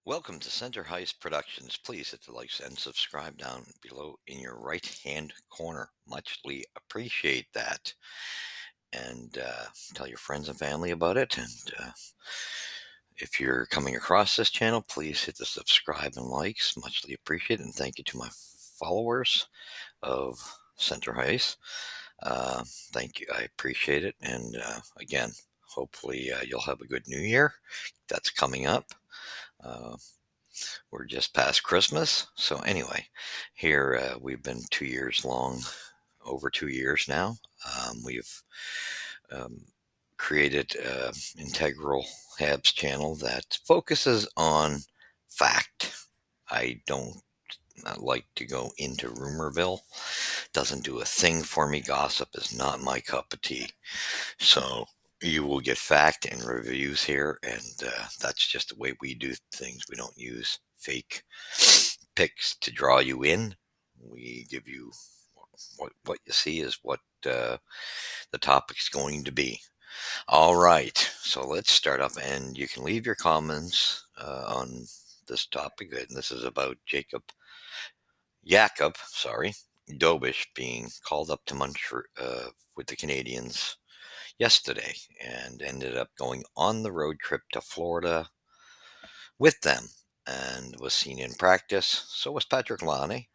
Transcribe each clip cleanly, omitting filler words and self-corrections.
Welcome to Center Heist Productions. Please hit the like and subscribe down below in your right hand corner. Muchly appreciate that. And tell your friends and family about it. And if you're coming across this channel, please hit the subscribe and likes. Muchly appreciated. And thank you to my followers of Center Heist. Thank you. I appreciate it. And again, hopefully you'll have a good new year. That's coming up. Uh, We're just past Christmas. So anyway, here we've been 2 years long, over 2 years now. We've um, created an integral Habs channel that focuses on fact. I don't like to go into rumorville. Doesn't do a thing for me. Gossip is not my cup of tea. So you will get fact and reviews here, and that's just the way we do things. We don't use fake picks to draw you in. We give you what you see is what the topic's going to be. All right, so let's start up, and you can leave your comments on this topic. And this is about Jakob, Dobes being called up to Montreal with the Canadians yesterday and ended up going on the road trip to Florida with them and was seen in practice. So was Patrick Laine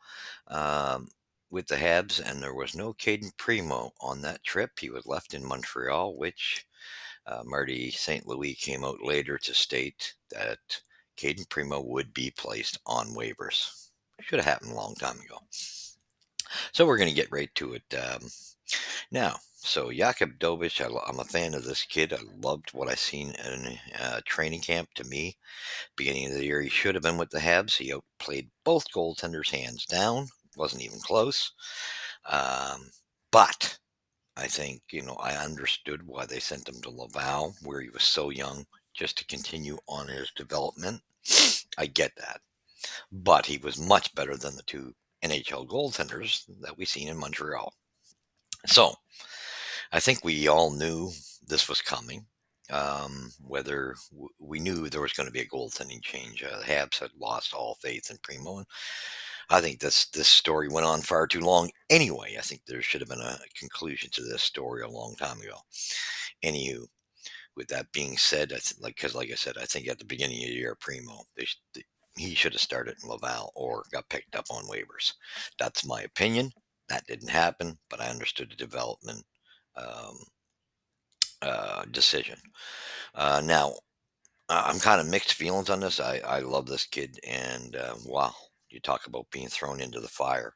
um, with the Habs, and there was no Caden Primo on that trip. He was left in Montreal, which Marty St. Louis came out later to state that Caden Primo would be placed on waivers. Should have happened a long time ago. So we're going to get right to it. Now, so Jakob Dobes, I'm a fan of this kid. I loved what I seen in training camp. To me, beginning of the year, he should have been with the Habs. He outplayed both goaltenders hands down. Wasn't even close. Um, but I think, I understood why they sent him to Laval, where he was so young, just to continue on his development. I get that. But he was much better than the two NHL goaltenders that we seen in Montreal. So I think we all knew this was coming. Whether we knew there was going to be a goaltending change, the Habs had lost all faith in Primo, and I think this story went on far too long. Anyway, I think there should have been a conclusion to this story a long time ago. Anywho, with that being said, like I said, I think at the beginning of the year, Primo, he should have started in Laval or got picked up on waivers. That's my opinion. That didn't happen, but I understood the development. Um, decision. Now, I'm kind of mixed feelings on this. I love this kid, and wow, you talk about being thrown into the fire.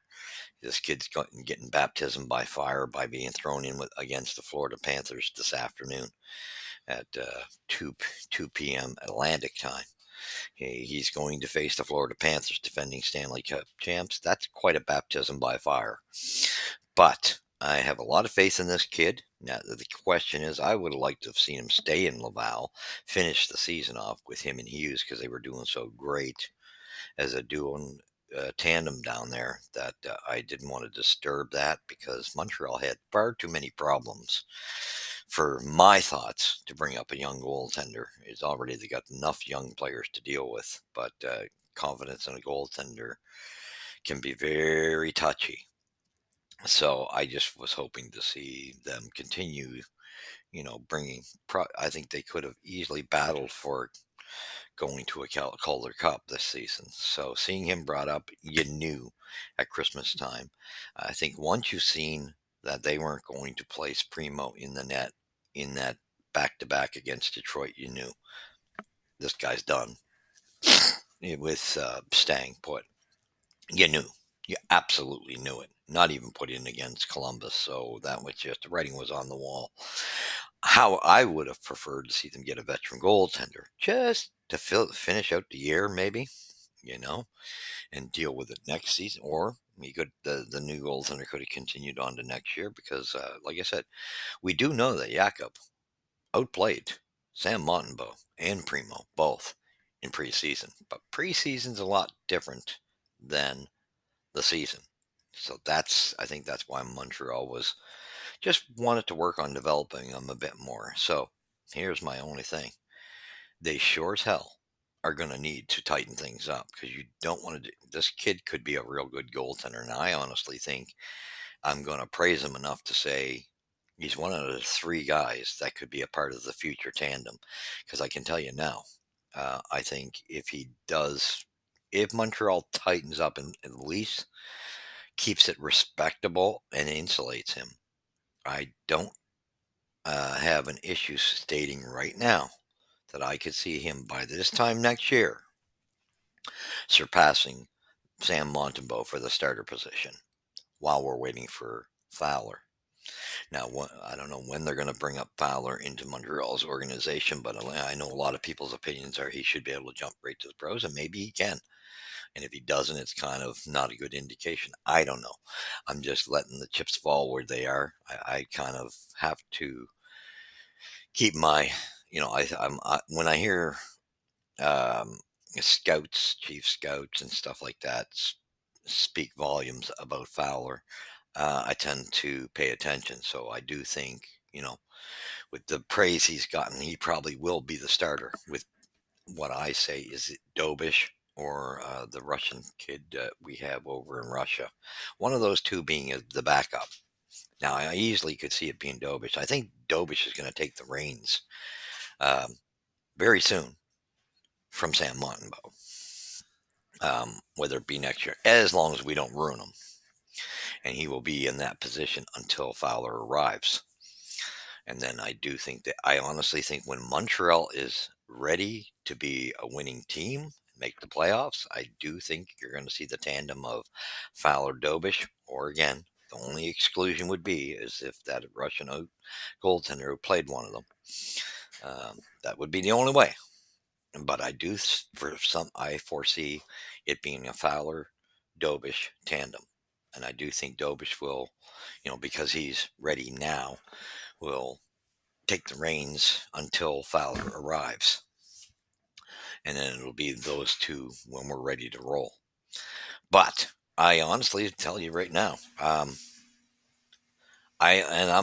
This kid's getting baptism by fire by being thrown in against the Florida Panthers this afternoon at 2 p.m. Atlantic time. He's going to face the Florida Panthers, defending Stanley Cup champs. That's quite a baptism by fire. But I have a lot of faith in this kid. Now, the question is, I would have liked to have seen him stay in Laval, finish the season off with him and Hughes because they were doing so great as a duo and tandem down there that I didn't want to disturb that because Montreal had far too many problems for my thoughts to bring up a young goaltender. It's already they got enough young players to deal with, but confidence in a goaltender can be very touchy. So I just was hoping to see them continue, bringing. I think they could have easily battled for going to a Calder Cup this season. So seeing him brought up, you knew at Christmas time. I think once you've seen that they weren't going to place Primo in the net in that back to back against Detroit, you knew this guy's done. With staying put, you knew. You absolutely knew it. Not even put in against Columbus. So that was just the writing was on the wall. How I would have preferred to see them get a veteran goaltender just to finish out the year, maybe, you know, and deal with it next season. Or the new goaltender could have continued on to next year because, like I said, we do know that Jakob outplayed Sam Montembeault and Primo both in preseason. But preseason's a lot different than the season. So I think that's why Montreal was just wanted to work on developing them a bit more. So here's my only thing. They sure as hell are going to need to tighten things up because you don't want to. This kid could be a real good goaltender, and I honestly think I'm going to praise him enough to say he's one of the three guys that could be a part of the future tandem. Because I can tell you now, I think if Montreal tightens up and at least keeps it respectable and insulates him, I don't have an issue stating right now that I could see him by this time next year surpassing Sam Montembeault for the starter position while we're waiting for Fowler. Now, I don't know when they're going to bring up Fowler into Montreal's organization, but I know a lot of people's opinions are he should be able to jump right to the pros, and maybe he can. And if he doesn't, it's kind of not a good indication. I don't know. I'm just letting the chips fall where they are. I kind of have to keep my, when I hear um, scouts, chief scouts, and stuff like that speak volumes about Fowler, I tend to pay attention. So I do think, with the praise he's gotten, he probably will be the starter with what I say is it Dobish or the Russian kid we have over in Russia. One of those two being the backup. Now, I easily could see it being Dobish. I think Dobish is going to take the reins um, very soon from Sam Montembeault, whether it be next year, as long as we don't ruin him. And he will be in that position until Fowler arrives. And then I honestly think when Montreal is ready to be a winning team, make the playoffs, I do think you're going to see the tandem of Fowler Dobish, or again, the only exclusion would be is if that Russian goaltender who played one of them. That would be the only way. But I foresee it being a Fowler Dobish tandem. And I do think Dobish will, because he's ready now, will take the reins until Fowler arrives. And then it'll be those two when we're ready to roll. But I honestly tell you right now, I'm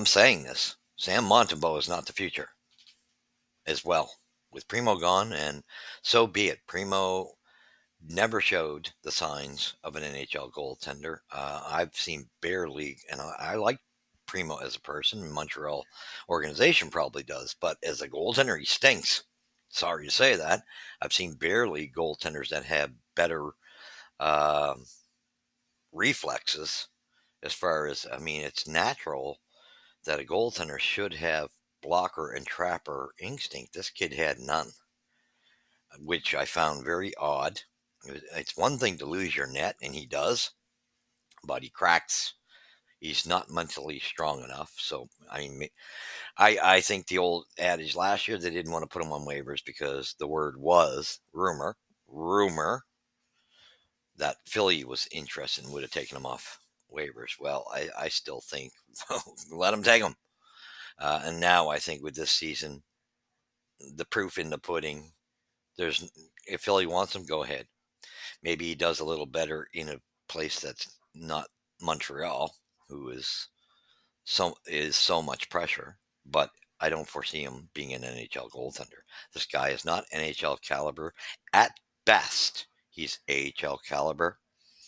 saying this, Sam Montembeault is not the future as well. With Primo gone, and so be it. Primo never showed the signs of an NHL goaltender. I've seen barely, and I like Primo as a person. Montreal organization probably does, but as a goaltender, he stinks. Sorry to say that. I've seen barely goaltenders that have better um reflexes. As far as it's natural that a goaltender should have blocker and trapper instinct. This kid had none, which I found very odd. It's one thing to lose your net, and he does, but he cracks. He's not mentally strong enough. So, I think the old adage last year, they didn't want to put him on waivers because the word was rumor that Philly was interested and would have taken him off waivers. Well, I still think let him take him. And now I think with this season, the proof in the pudding. There's if Philly wants him, go ahead. Maybe he does a little better in a place that's not Montreal, who is so much pressure. But I don't foresee him being an NHL goaltender. This guy is not NHL caliber. At best, he's AHL caliber.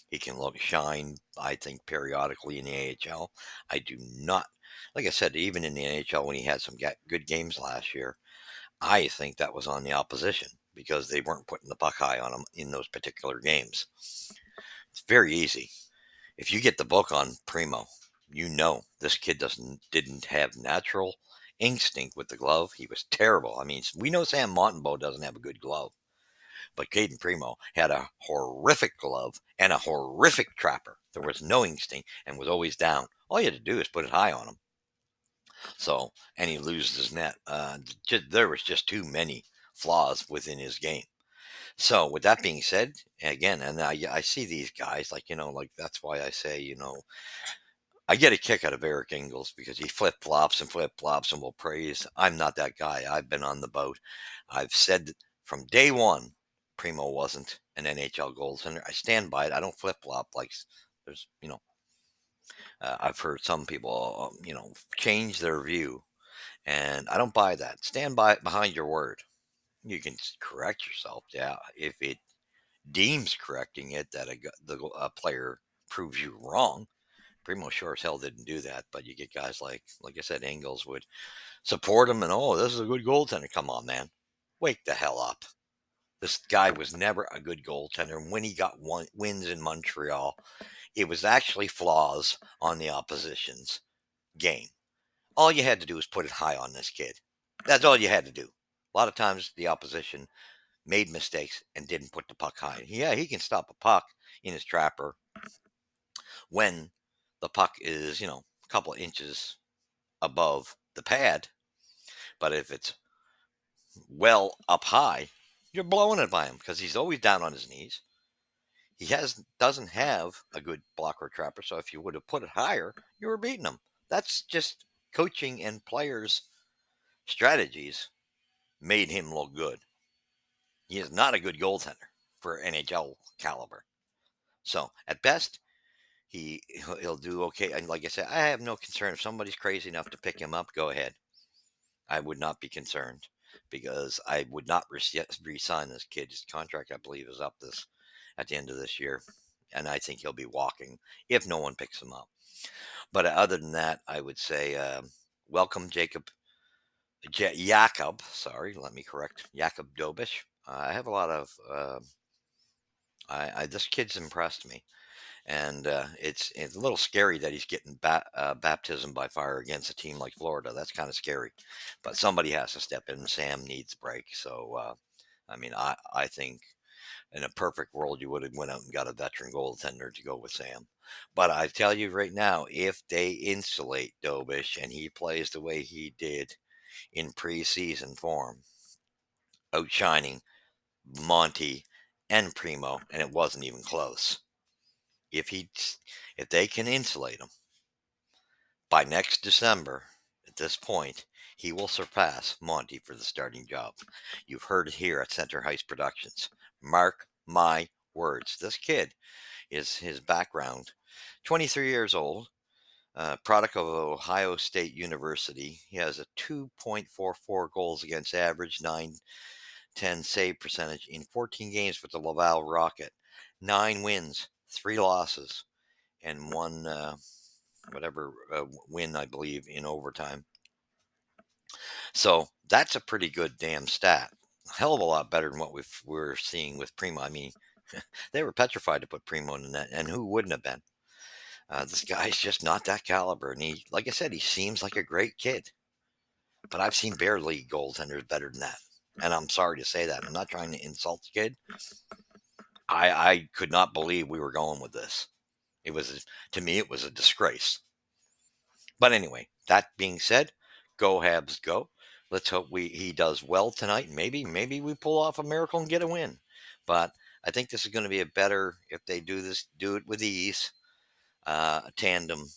He can shine, I think, periodically in the AHL. I do not, like I said, even in the NHL when he had some good games last year, I think that was on the opposition because they weren't putting the puck high on him in those particular games. It's very easy. If you get the book on Primo, this kid didn't have natural instinct with the glove. He was terrible. We know Sam Montembeault doesn't have a good glove, but Caden Primo had a horrific glove and a horrific trapper. There was no instinct and was always down. All you had to do is put it high on him. So, and he loses his net. There was just too many flaws within his game. So, with that being said, again, and I see these guys like that's why I say, I get a kick out of Eric Ingles because he flip flops and will praise. I'm not that guy. I've been on the boat. I've said from day one, Primo wasn't an NHL goaltender. I stand by it. I don't flip flop like there's, I've heard some people, change their view, and I don't buy that. Stand behind your word. You can correct yourself, yeah, if it deems correcting it that a player proves you wrong. Primo sure as hell didn't do that, but you get guys like I said, Engels would support him, and oh, this is a good goaltender. Come on, man, wake the hell up. This guy was never a good goaltender. And when he got wins in Montreal, it was actually flaws on the opposition's game. All you had to do was put it high on this kid. That's all you had to do. A lot of times the opposition made mistakes and didn't put the puck high. Yeah, he can stop a puck in his trapper when the puck is, a couple of inches above the pad. But if it's well up high, you're blowing it by him because he's always down on his knees. He doesn't have a good blocker trapper, so if you would have put it higher, you were beating him. That's just coaching and players' strategies made him look good. He is not a good goaltender for NHL caliber. So at best, he'll do okay. And like I said, I have no concern if somebody's crazy enough to pick him up. Go ahead. I would not be concerned because I would not re-sign this kid. His contract, I believe, is up this at the end of this year, and I think he'll be walking if no one picks him up. But other than that, I would say welcome Jakob. Sorry, let me correct Jakob Dobes. I have a lot of. This kid's impressed me, and it's a little scary that he's getting baptism by fire against a team like Florida. That's kind of scary, but somebody has to step in. Sam needs a break, so I mean, I think in a perfect world you would have went out and got a veteran goaltender to go with Sam. But I tell you right now, if they insulate Dobish and he plays the way he did in preseason form, outshining Monty and Primo, and it wasn't even close. If he, if they can insulate him by next December, at this point, he will surpass Monty for the starting job. You've heard it here at Center Heights Productions. Mark my words. This kid is his background. 23 years old, product of Ohio State University. He has a 2.44 goals against average, 910 save percentage in 14 games with the Laval Rocket. 9 wins, 3 losses, and one win, I believe, in overtime. So that's a pretty good damn stat. A hell of a lot better than what we're seeing with Primo. I mean, they were petrified to put Primo in the net, and who wouldn't have been? This guy's just not that caliber, and he, like I said, he seems like a great kid. But I've seen bear league goaltenders better than that, and I'm sorry to say that. I'm not trying to insult the kid. I could not believe we were going with this. It was, to me, it was a disgrace. But anyway, that being said, go Habs, go. Let's hope he does well tonight. Maybe we pull off a miracle and get a win. But I think this is going to be a better if they do it with ease. Tandem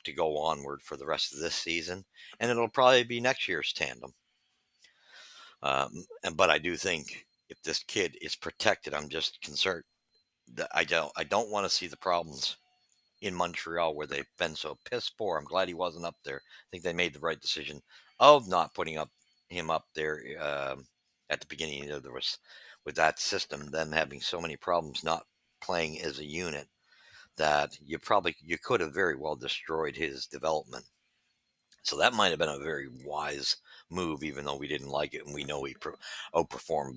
to go onward for the rest of this season, and it'll probably be next year's tandem. But I do think if this kid is protected, I'm just concerned that I don't want to see the problems in Montreal where they've been so piss poor. I'm glad he wasn't up there. I think they made the right decision of not putting him up there at the beginning of with that system, them having so many problems not playing as a unit that you could have very well destroyed his development. So that might have been a very wise move, even though we didn't like it, and we know he outperformed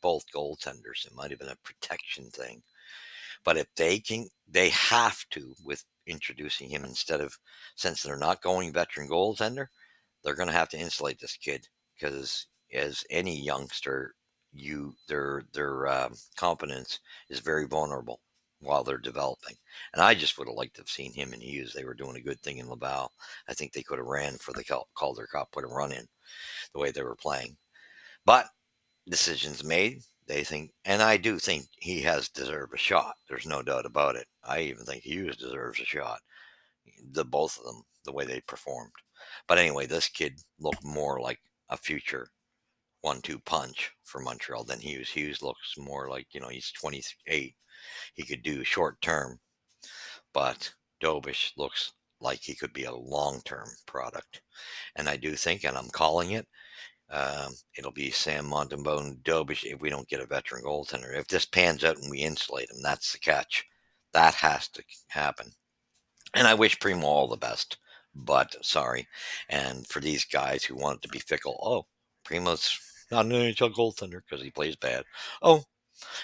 both goaltenders. It might have been a protection thing, but if they have to with introducing him instead of since they're not going veteran goaltender, they're going to have to insulate this kid because as any youngster, their confidence is very vulnerable while they're developing. And I just would have liked to have seen him and Hughes. They were doing a good thing in Laval. I think they could have ran for the Calder Cup, put a run in the way they were playing. But decisions made. They think, and I do think he has deserved a shot. There's no doubt about it. I even think Hughes deserves a shot. The both of them, the way they performed. But anyway, this kid looked more like a future 1-2 punch for Montreal than Hughes. Hughes looks more like he's 28. He could do short term, but Dobish looks like he could be a long term product. And I do think, and I'm calling it, It'll be Sam Montembeau Dobes if we don't get a veteran goaltender. If this pans out and we insulate him, that's the catch. That has to happen. And I wish Primo all the best, but sorry. And for these guys who want it to be fickle, oh, Primo's not an NHL goaltender because he plays bad. Oh,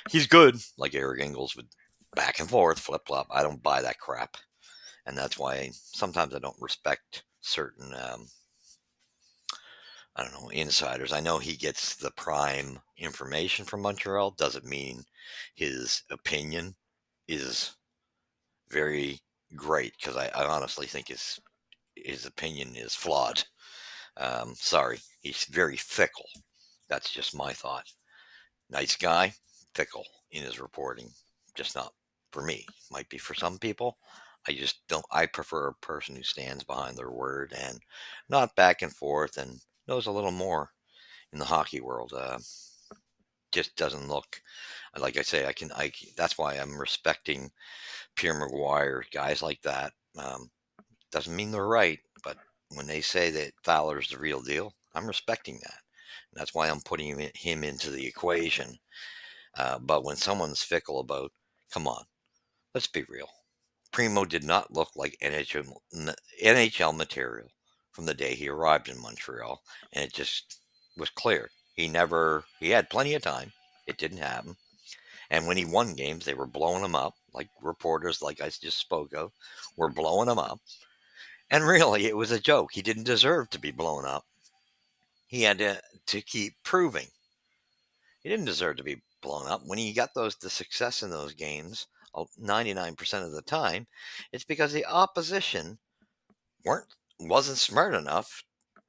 he's good, like Eric Engels would back and forth, flip flop. I don't buy that crap. And that's why sometimes I don't respect certain, I don't know, insiders. I know he gets the prime information from Montreal. Doesn't mean his opinion is very great because I honestly think his opinion is flawed. Sorry, he's very fickle. That's just my thought. Nice guy, fickle in his reporting. Just not for me. Might be for some people. I just don't. I prefer a person who stands behind their word and not back and forth and knows a little more in the hockey world. Just doesn't look like I say. I can. That's why I'm respecting Pierre Maguire, guys like that. Doesn't mean they're right, but when they say that Fowler's the real deal, I'm respecting that. And that's why I'm putting him into the equation. But when someone's fickle about, come on, let's be real. Primo did not look like NHL material from the day he arrived in Montreal, and it just was clear. He had plenty of time. It didn't happen. And when he won games, they were blowing him up, like reporters, like I just spoke of, were blowing him up. And really, it was a joke. He didn't deserve to be blown up. He had to keep proving. He didn't deserve to be blown up. When he got the success in those games, 99% of the time, it's because the opposition wasn't smart enough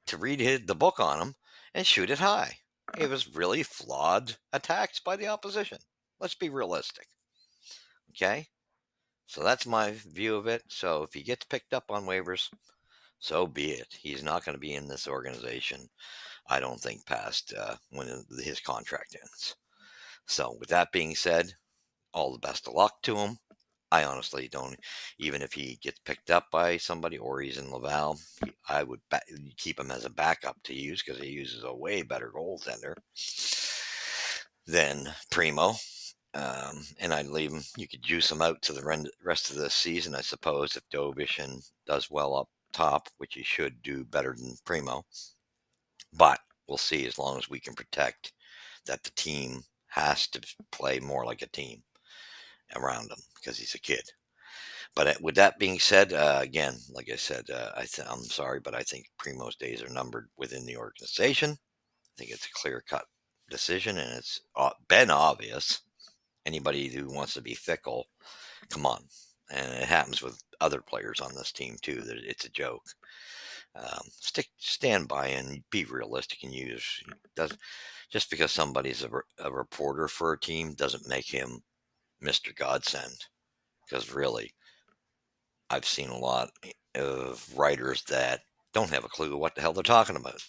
to read the book on him and shoot it high. It was really flawed attacks by the opposition. Let's be realistic. Okay? So that's my view of it. So if he gets picked up on waivers, so be it. He's not going to be in this organization, I don't think, past when his contract ends. So, with that being said, all the best of luck to him. I honestly don't, even if he gets picked up by somebody or he's in Laval, I would keep him as a backup to use because he uses a way better goaltender than Primo. And I'd leave him. You could juice him out to the rest of the season, I suppose, if Dobes does well up top, which he should do better than Primo. But we'll see as long as we can protect that the team has to play more like a team around him because he's a kid. But with that being said, again, like I said, I'm sorry, but I think Primo's days are numbered within the organization. I think it's a clear cut decision and it's been obvious. Anybody who wants to be fickle, come on. And it happens with other players on this team too. That it's a joke. Stand by and be realistic and does just because somebody's a reporter for a team doesn't make him Mr. Godsend. Because really, I've seen a lot of writers that don't have a clue what the hell they're talking about.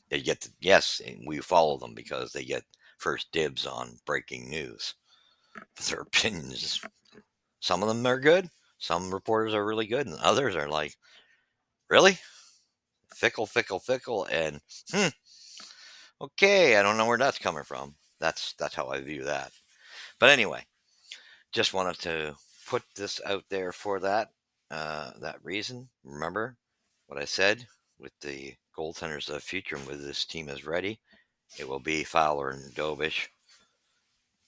They get yes, we follow them because they get first dibs on breaking news. But their opinions, some of them are good. Some reporters are really good, and others are like, really? Fickle, fickle, fickle, and okay, I don't know where that's coming from. That's how I view that. But anyway, just wanted to put this out there for that reason. Remember what I said with the goaltenders of the future and with this team is ready. It will be Fowler and Dobes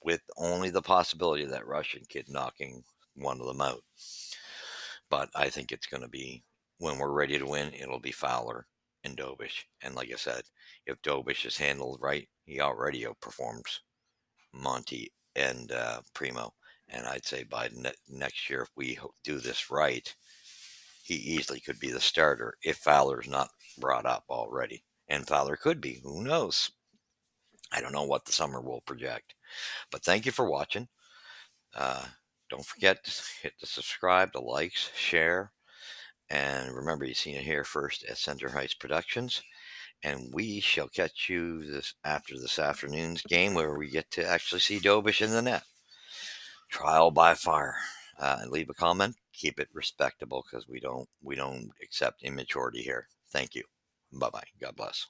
with only the possibility of that Russian kid knocking one of them out. But I think it's going to be when we're ready to win, it'll be Fowler and Dobes. And like I said, if Dobes is handled right, he already outperforms Monty and Primo. And I'd say by next year, if we do this right, he easily could be the starter if Fowler's not brought up already. And Fowler could be. Who knows? I don't know what the summer will project. But thank you for watching. Uh, don't forget to hit the subscribe, the likes, share. And remember, you've seen it here first at Center Heights Productions. And we shall catch you after this afternoon's game where we get to actually see Dobes in the net. Trial by fire. And leave a comment. Keep it respectable because we don't accept immaturity here. Thank you. Bye bye. God bless.